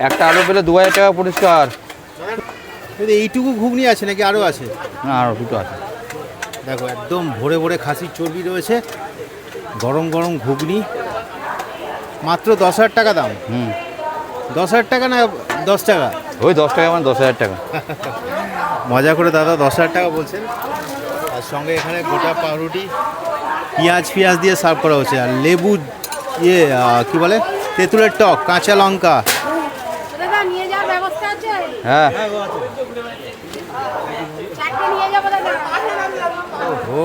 একটা আলু পেলে 2000 টাকা পরিষ্কার। এইটুকু ঘুগনি আছে নাকি আরও আছে? না, আরও দুটো আছে। দেখো একদম ভরে ভরে খাসির চর্বি রয়েছে, গরম গরম ঘুগনি, মাত্র 10,000 টাকা দাম। 10,000 টাকা না 10 টাকা? ওই 10 টাকা মানে 10,000 টাকা। মজা করে দাদা 10,000 টাকা বলছেন। আর সঙ্গে এখানে গোটা পাউরুটি, পেঁয়াজ দিয়ে সার্ভ করা হচ্ছে, আর লেবু কি বলে তেঁতুলের টক, কাঁচা লঙ্কা। হ্যাঁ, ও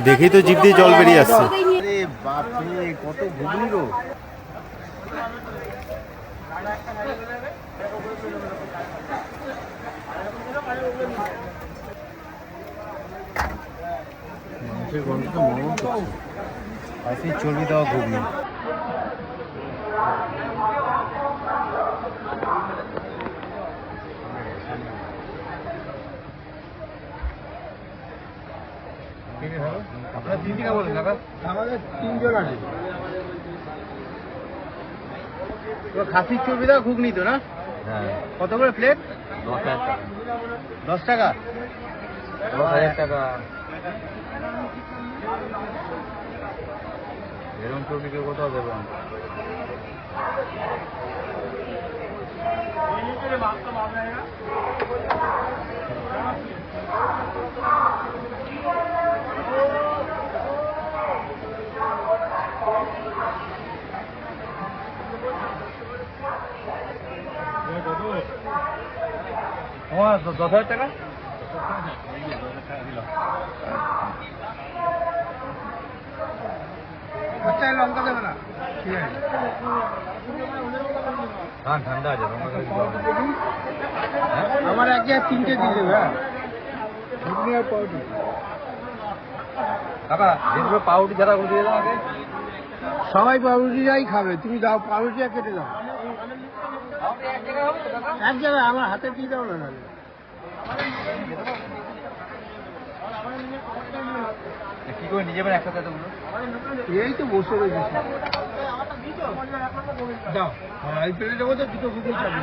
দেখেই তো জিভ দিয়ে জল বেরিয়ে আসছে। আরে বাপরে, কত ঘুগনি গো! মাংসের গন্ধটা মনে হচ্ছে খাসির চর্বি দেওয়া ঘুগনি। আপনার 3 টাকা বলেন দাদা? আমাদের 3 জন আছে। খাসির চর্বি দেওয়া ঘুগনি তো না? হ্যাঁ। কত করে প্লেট? 10,000 টাকা। 10 টাকা? 10,000 টাকা। এরকম চর্বি কেউ কোথাও দেবেন? আমার 10,000 টাকা। আচ্ছা, লঙ্কা দেবে না? ঠিক আছে। হ্যাঁ, ঠান্ডা আছে। আমার এক জায়গায় 3টে দিয়ে দেবে। হ্যাঁ, ঘুগনি আর পাউরুটি। কাকা, যেগুলো পাউরুটি যারা দিয়ে দাও আগে। সবাই পাউরুটি যাই খাবে, তুমি দাও পাউরুটি আর কেটে দাও। এক জায়গায় আমার হাতে দিয়ে দাও না। কি করে নিয়ে যাবেন একসাথে এতগুলো? এই তো বসে রয়েছে। দাও, এই প্লেটে দেবো তো, দুটো ঘুগনি চাবি।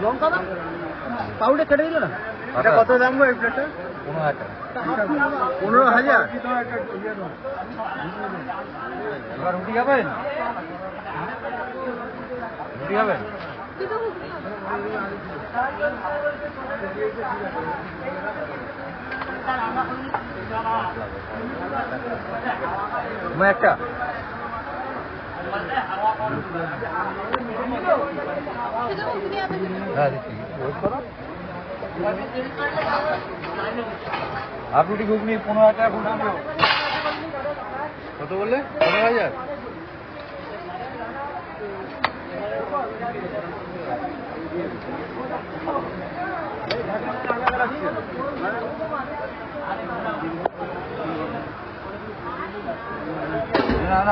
লঙ্কা দাও, পাউডার কেটে দিল না। এটা কত দাম গো এই প্লেটটা? 15,000 টাকা। 15,000? এবার রুটি খাবেন? রুটি খাবেন? তোমার একটা? হ্যাঁ, দিচ্ছি। ওয়েট করো। হাফ রুটি ঘুগনি 15,000 টাকা ঘুগনি। কত বললে? 15,000?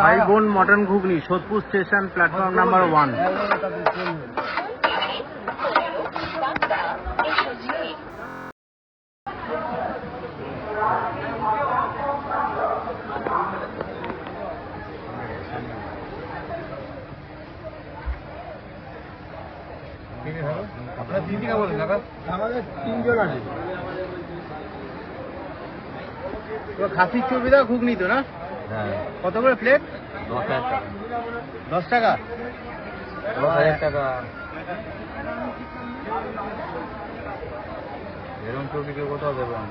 ভাই বোন মটন ঘুগনি, সোদপুর স্টেশন, প্ল্যাটফর্ম নাম্বার 1। আপনার 3 টাকা বলেন দাদা? আমাদের 3 জন আছে। খাসির চর্বি দেওয়া ঘুগনি তো না? হ্যাঁ। কত করে প্লেট? 10,000 টাকা। 10 টাকা? 10,000 টাকা। এরকম চর্বি কেউ কোথাও দেবেন?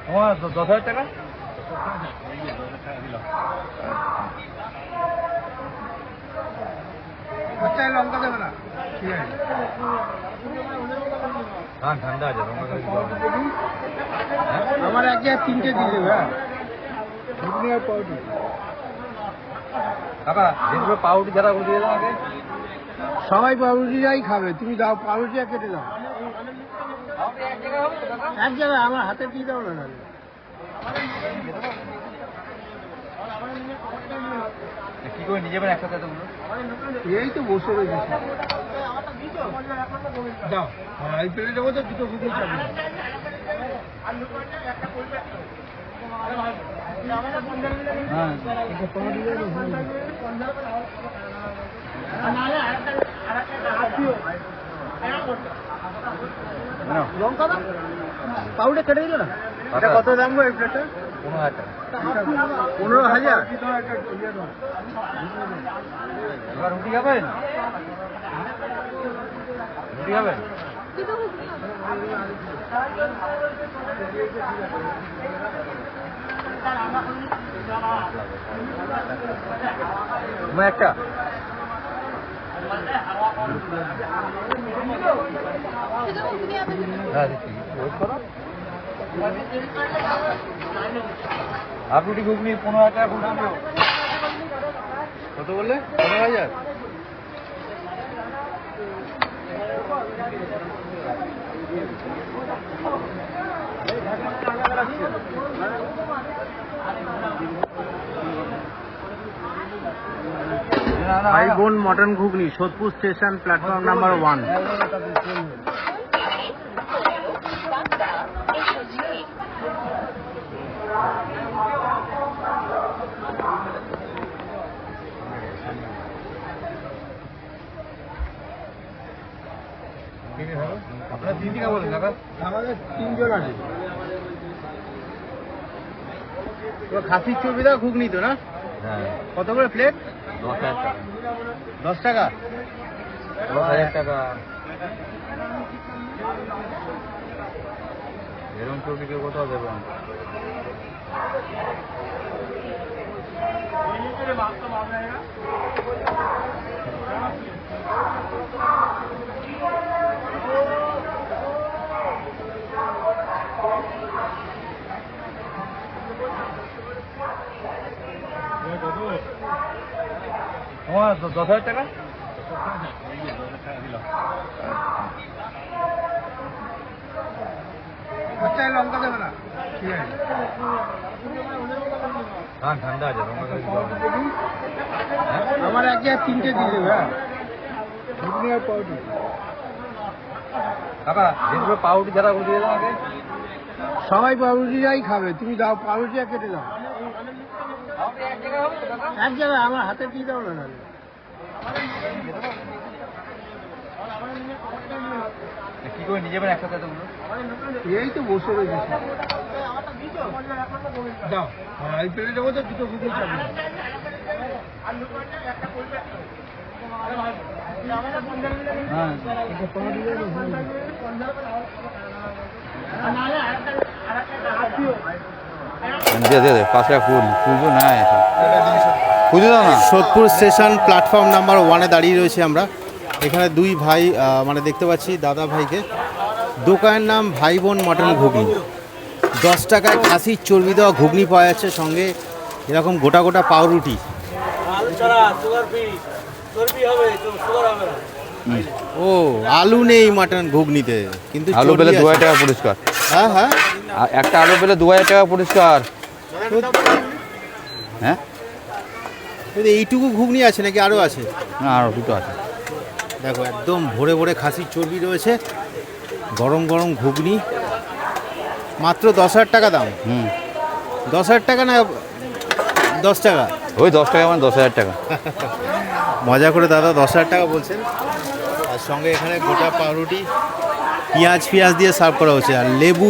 আমার 10,000 টাকা। আচ্ছা, লঙ্কা দেবে না? ঠিক আছে। হ্যাঁ, ঠান্ডা আছে। আমার এক জায়গায় 3টে দিয়ে দেবে। হ্যাঁ, ঘুগনি আর পাউরুটি। কাকা যেগুলো পাউরুটি যারা ওগুলো দিয়ে দেন আগে। সবাই পাউরুটিটাই খাবে, তুমি দাও পাউরুটিটা কেটে দাও এক জায়গায়, আমার হাতে দিয়ে দাও না নাহলে। কি করে নিয়ে যাবেন একসাথে এতগুলো? এই তো বসে রয়েছে দাও, এই প্লেটে দেবো তো দুটো ঘুগনি চাবি। হ্যাঁ লঙ্কা দাও, পাউডার কেটে দিল না। এটা কত দাম গো এই প্লেটটা? 15,000 টাকা। 15,000। এবার রুটি খাবেন? রুটি খাবেন? একটা হাফ রুটি ঘুগনি 15,000 টাকা ঘুগনি। কত বললে? 15,000। ভাই বোন মটন ঘুগনি, সোদপুর স্টেশন, প্ল্যাটফর্ম নাম্বার 1। আপনারা 3 টাকা বলেন কাকা। আমাদের 3 জন আছে। তো খাসির চর্বি দাও ঘুগনি তো না? হ্যাঁ কত করে প্লেট? 10,000 টাকা। 10 টাকা। 10,000 টাকা। এরকম চর্বি কেউ কোথাও দেবেন? তোমার 10,000 টাকা। আচ্ছা লঙ্কা দেবে না? ঠিক আছে। হ্যাঁ ঠান্ডা আছে লঙ্কা খালি গরম। আমার এক জায়গায় 3টে দিয়ে দেবে। হ্যাঁ ঘুগনি আর পাউরুটি। কাকা যেগুলো পাউরুটি যারা ওগুলো দিয়ে দেন আগে। সবাই পাউরুটিটাই খাবে, তুমি দাও পাউরুটিটা কেটে দাও এক জায়গায়, আমার হাতে দিয়ে দাও না নাহলে। কি করে নিয়ে যাবেন একসাথে এতগুলো? এই তো বসে রয়েছে দাও, এই প্লেটে দেবো তো দুটো ঘুগনি চাবি। হ্যাঁ দে দে দে 5 টাকা ফুল ফুল তো নাই খুঁজে দাও না। সোদপুর স্টেশন প্ল্যাটফর্ম নাম্বার 1-এ দাঁড়িয়ে রয়েছি আমরা। এখানে দুই ভাই মানে দেখতে পাচ্ছি দাদা ভাইকে। দোকানের নাম ভাই বোন মটন ঘুগনি। 10 টাকায় খাসির চর্বি দেওয়া ঘুগনি পাওয়া যাচ্ছে, সঙ্গে এরকম গোটা গোটা পাউরুটি। ও আলু নেই মাটন ঘুগনিতে, কিন্তু আলু চর্বি পেলে আছে। 2,000 টাকা পুরস্কার। হ্যাঁ হ্যাঁ আর একটা আলু পেলে 2,000 টাকা পুরস্কার। হ্যাঁ কিন্তু এইটুকু ঘুগনি আছে নাকি আরও আছে? না আরও দুটো আছে। দেখো একদম ভরে ভরে খাসির চর্বি রয়েছে, গরম গরম ঘুগনি, মাত্র 10,000 টাকা দাম। 10,000 টাকা না 10 টাকা? ওই 10 টাকা মানে 10,000 টাকা। মজা করে দাদা 10,000 টাকা বলছেন। আর সঙ্গে এখানে গোটা পাউরুটি, পেঁয়াজ দিয়ে সার্ভ করা হচ্ছে, আর লেবু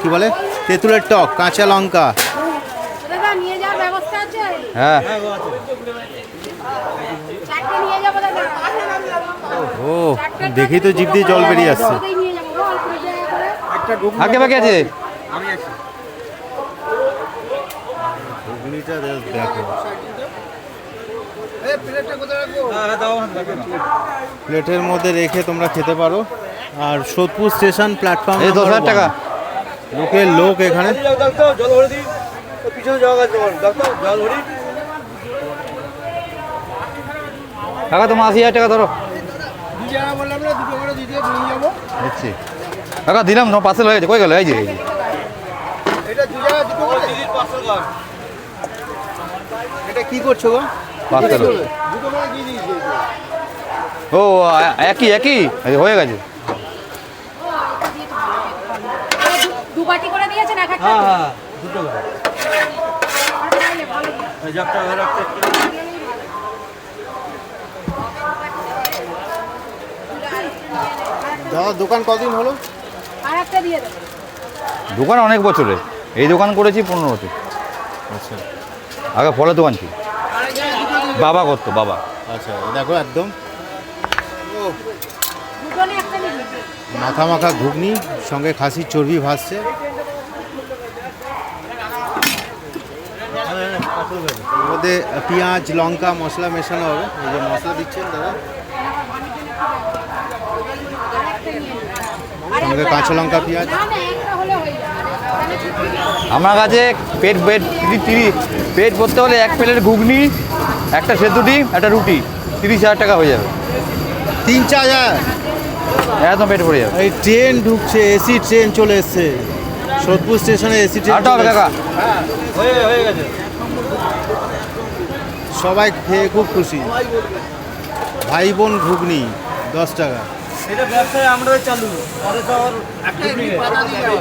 কি বলে তেঁতুলের টক, কাঁচা লঙ্কা। দাদা নিয়ে যাওয়ার ব্যবস্থা আছে? হ্যাঁ চারটে নিয়ে যাবো দাদা। ও দেখি তো জিভ দিয়ে জল বেরিয়ে আসছে। ওটাই নিয়ে যাবো গো, অল্প জায়গা করে। একটা ঘুগনি আগে বাকি আছে। ঘুগনিটা দেখো, প্লেটটা কোথায় রাখবো? প্লেটের মধ্যে রেখে তোমরা খেতে পারো। আর সোদপুর স্টেশন প্ল্যাটফর্ম এই 10,000 টাকা। লোকের লোক এখানে। জল ভরে দিই, পিছনে জল আছে, জল ভরি। কাকা তোমার 80,000 টাকা ধরো। 2 জায়গা বললাম না, 2 করে দিতে নিয়ে যাবো। দিচ্ছি কাকা, দিলাম না, পার্সেল হয়ে গেছে, কই গেল? এই যে এটা 2 জায়গা 2 করে এটা কি করছো গো? পার্সেল 2 করে দিয়ে দিয়েছি। ও একই একই হয়ে গেছে। দু বাটি করে দিয়েছেন এক একটা? হ্যাঁ হ্যাঁ, দুটো করে আর তাহলে ভালো। এই জবটা ধরে রাখতে দাদা দোকান কদিন হলো? আর একটা দিয়ে দেবো। দোকান অনেক বছরে, এই দোকান করেছি 15 বছর। আচ্ছা আগে ফলের দোকান ছিল, বাবা করতো, বাবা। আচ্ছা, দেখো একদম দুটো নিয়ে একটা নিয়ে দিন। মাথা মাখা ঘুগনি, সঙ্গে খাসির চর্বি ভাসছে। এর মধ্যে পেঁয়াজ লঙ্কা মশলা মেশানো হবে। এই যে মশলা দিচ্ছেন দাদা, সঙ্গে কাঁচা লঙ্কা পেঁয়াজ। না না, একটা হলে হয়ে যাবে। আমার কাছে পেট পেট পেট ভরতে হলে 1 প্লেট ঘুগনি, একটা সেদ্ধ ডিম, একটা রুটি, 30,000 টাকা হয়ে যাবে। 3-4 হাজার। একদম পেট ভরে যাবে। এই ট্রেন ঢুকছে, এসি ট্রেন চলে এসছে সোদপুর স্টেশনে, এসি ট্রেন আটা হবে চলে কাকা। এসছে। হয়ে গেছে। সবাই খেয়ে খুব খুশি। ভাই বোন ঘুগনি 10 টাকা। এটা ব্যবসায় আমরা চালু, পরে তো আর ঘুগনি নেই।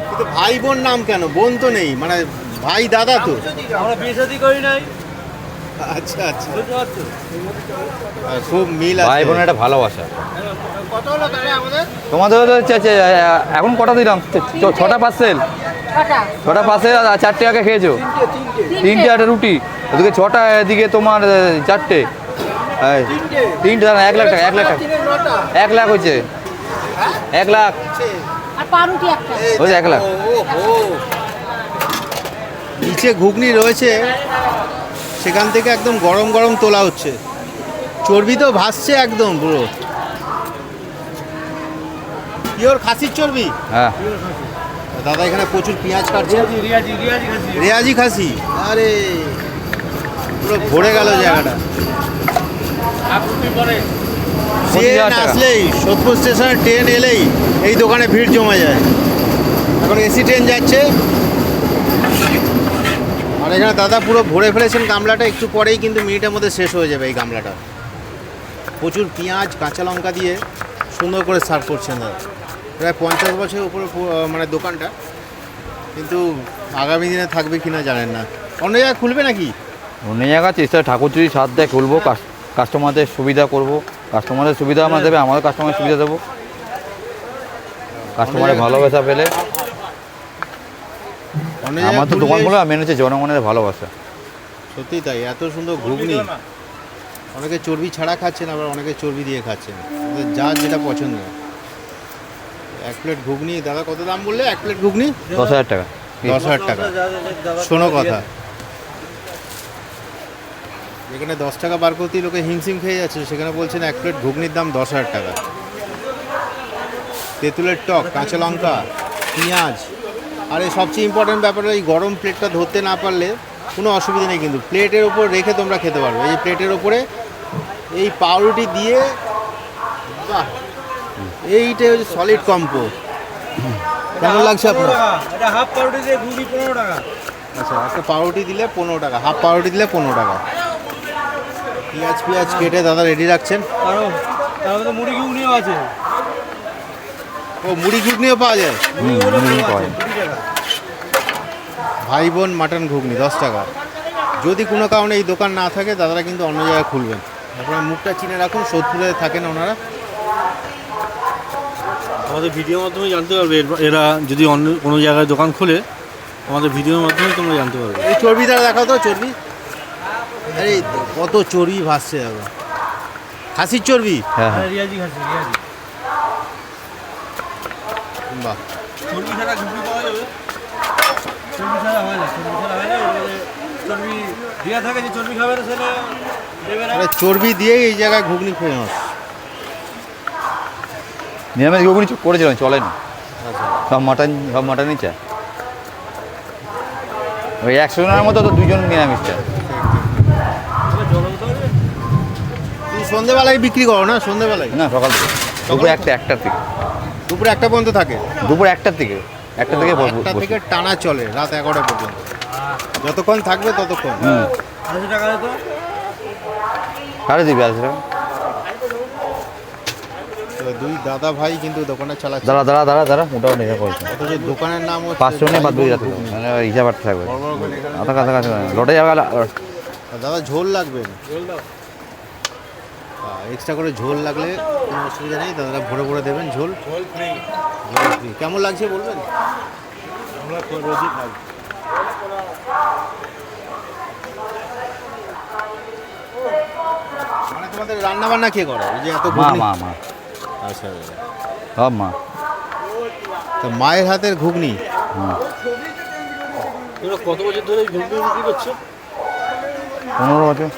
কিন্তু ভাই বোন নাম কেন? বোন তো নেই, মানে ভাই দাদা তো। আমরা বিয়ে শাদী করি নাই, আচ্ছা আচ্ছা, বুঝতে পারছো? খুব মিল ভাই আছে। বোনের একটা ভালোবাসা। কত হলো তাহলে আমাদের? তোমাদের তো এখন কটা দিলাম? 6টা পার্সেল, কটা? 6টা পার্সেল আর 4টে আগে খেয়েছো। 3টে একটা রুটি, ওদিকে 6টা, এদিকে তোমার 4টে, 3টে, 1 লাখ টাকা, 1 লাখ টাকা, 1 লাখ হচ্ছে, 1 লাখ আর পাউরুটি একটা। ওই 1 লাখ। নিচে ঘুগনি রয়েছে, সেখান থেকে একদম গরম গরম তোলা হচ্ছে। চর্বি তো ভাসছে একদম পুরো পিওর খাসির চর্বি। হ্যাঁ, দাদা এখানে প্রচুর পেঁয়াজ কাটছে। রিয়াজি খাসি। রেয়াজি খাসি, আরে পুরো ভরে গেল জায়গাটা। আপনি পরে ট্রেন 25,000 টাকা। আসলেই, সোদপুর স্টেশনে ট্রেন এলেই এই দোকানে ভিড় জমা যায়। এখন এসি ট্রেন যাচ্ছে, আর এখানে দাদা পুরো ভরে ফেলেছেন গামলাটা। একটু পরেই কিন্তু মিনিটের মধ্যে শেষ হয়ে যাবে এই গামলাটা। প্রচুর পেঁয়াজ কাঁচা লঙ্কা দিয়ে সুন্দর করে সার্ভ করছেন দাদা। প্রায় 50 বছরের উপরে মানে দোকানটা, কিন্তু আগামী দিনে থাকবে কিনা জানেন না। অন্য জায়গায় খুলবে নাকি? অন্য জায়গা চেষ্টা, ঠাকুর যদি সাথ দেয় খুলবো, কাস্টমারদের সুবিধা করব, কাস্টমারদের সুবিধা আমরা দেবে, আমাদের কাস্টমারের সুবিধা দেবো, কাস্টমারের ভালোবাসা পেলে। অন্য আমার জায়গায় তো খুললে- দোকানগুলো মেন হচ্ছে জনগণের ভালোবাসা। সত্যি তাই, এত সুন্দর ঘুগনি। অনেকে চর্বি ছাড়া খাচ্ছেন, আবার অনেকে চর্বি দিয়ে খাচ্ছেন, যার যেটা পছন্দ। 1 প্লেট ঘুগনি দাদা কত দাম বললে? 1 প্লেট ঘুগনি 10,000 টাকা। 10,000 টাকা। শোনো কথা, যেখানে 10 টাকা বার করতেই লোকে হিমশিম খেয়ে যাচ্ছে, সেখানে বলছেন 1 প্লেট ঘুগনির দাম 10,000 টাকা। তেঁতুলের টক, কাঁচা লঙ্কা, পেঁয়াজ, আর এই সবচেয়ে ইম্পর্টেন্ট ব্যাপার, এই গরম প্লেটটা ধরতে না পারলে কোনো অসুবিধা নেই, কিন্তু প্লেটের ওপর রেখে তোমরা খেতে পারবে। এই প্লেটের ওপরে এই পাউরুটি দিয়ে, বাহ, এইটা হচ্ছে সলিড কম্পো। কেমন লাগছে আপনার? এটা হাফ পাউরুটি দিয়ে ঘুগনি 15 টাকা। আচ্ছা, একটা পাউরুটি দিলে 15 টাকা, হাফ পাউরুটি দিলে 15 টাকা। পেঁয়াজ কেটে দাদা রেডি রাখছেন। আরো তার মধ্যে মুড়ি ঘুগনিও আছে। ও, মুড়ি ঘুগনিও পাওয়া যায়। মুড়ি পাওয়া যায়। 20 টাকা। ভাই বোন মাটন ঘুগনি 10 টাকা। যদি কোনো কারণে এই দোকান না থাকে, দাদারা কিন্তু অন্য জায়গায় খুলবেন। আপনারা মুখটা চিনে রাখুন, সোদপুরে থাকেন ওনারা। আমাদের ভিডিওর মাধ্যমে জানতে পারবে এরা যদি অন্য কোনো জায়গায় দোকান খোলে, আমাদের ভিডিওর মাধ্যমে তোমরা জানতে পারবে। এই চর্বিটা দেখাও তো, চর্বি। আরে কত চর্বি ভাসছে দাদা, খাসির চর্বি। হ্যাঁ হ্যাঁ, রিয়াজি খাসি, রিয়াজি। বাহ, চর্বি ছাড়া ঘুগনি পাওয়া যাবে? চর্বি ছাড়া হয় না, চর্বি ছাড়া হয় না। এবারে চর্বি দেওয়া থাকে, যে চর্বি খাবে না সেটা দেবে না। আরে চর্বি দিয়েই এই জায়গায় ঘুগনি ফেমাস। নিরামিষ ঘুগনি করেছিলাম, চলে না, আচ্ছা, সব মাটনই চায়। ওই 100 জনের মতো তো 2 জন নিরামিষ চায়। জল হতে হবে। সন্ধেবেলায় বিক্রি করো না? সন্ধেবেলায় না সকাল থেকে দুপুর একটার থেকে দুপুরে 1টা পর্যন্ত থাকে? দুপুর একটার থেকে একটা থেকে টানা চলে রাত 11টা পর্যন্ত, যতক্ষণ থাকবে ততক্ষণ। 80 টাকা তো সাড়ে দিবি 80 টাকা। তো দুই দাদা ভাই কিন্তু দোকানে চালাচ্ছে, দাঁড়া মোটামুটি হিসাব করছে অথচ দোকানের নাম হচ্ছে 500 নিয়ে বাদ দিয়ে যাচ্ছে মানে হিসাব আটতে থাকবে কাছাকাছি লটে যাবে। দাদা ঝোল লাগবে? এক্সট্রা করে ঝোল লাগলে কোনো অসুবিধা নেই, দাদারা ভরে ভরে দেবেন ঝোল। ঝোল ফ্রি। কেমন লাগছে বলবেন? আমরা রোজই খাই। মানে তোমাদের রান্না বান্না কে করে? এই যে এত মা ঘুগনি? মা মা আচ্ছা, সব মা। তো মায়ের হাতের ঘুগনি। তোমরা কত বছর ধরে ঘুগনি বিক্রি করছো? 15 বছর।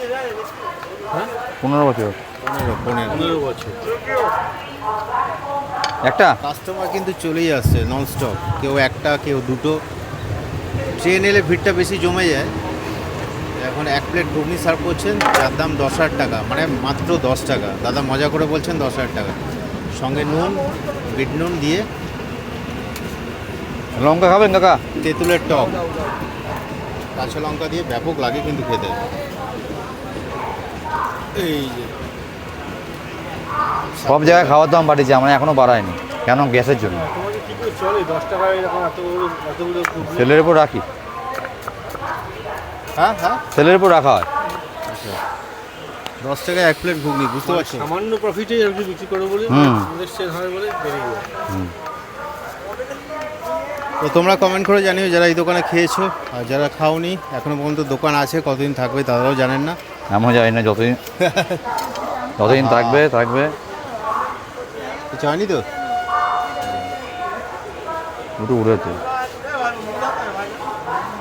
হ্যাঁ 15 বছর 15 বছর। একটা কাস্টমার কিন্তু চলেই আসছে ননস্টপ, কেউ একটা কেউ দুটো। ট্রেন এলে ভিড়টা বেশি জমে যায়। এখন 1 প্লেট ঘুগনি সার্ভ করছেন, যার দাম 10,000 টাকা, মানে মাত্র 10 টাকা। দাদা মজা করে বলছেন 10,000 টাকা, সঙ্গে নুন, বিট নুন দিয়ে লঙ্কা খাবেন কাকা? তেঁতুলের টক, কাঁচা লঙ্কা দিয়ে ব্যাপক লাগে কিন্তু খেতে। এই যে সব জায়গায় খাওয়ার দাম বাড়িয়েছে, আমরা এখনো বাড়ায়নি। কেন? গ্যাসের জন্য। তোমাদের কি করে চলে 10 টাকায় এরকম এতগুলো ঘুগনি? সেলের উপর রাখি, হ্যাঁ সেলের উপর রাখা হয়। 10 টাকায় 1 প্লেট ঘুগনি, বুঝতে পারছো? সামান্য প্রফিটে আর কি বিক্রি করে বলে হুম। আমাদের সেল হয় বলে বেরিয়ে যায়। তো তোমরা কমেন্ট করে জানিও যারা এই দোকানে খেয়েছো, আর যারা খাওনি এখনো পর্যন্ত দোকান আছে, কতদিন থাকবে তারাও জানেন না। এমন যাই না, যতদিন থাকবে। কিছু হয়নি তো? একটু উড়েছে।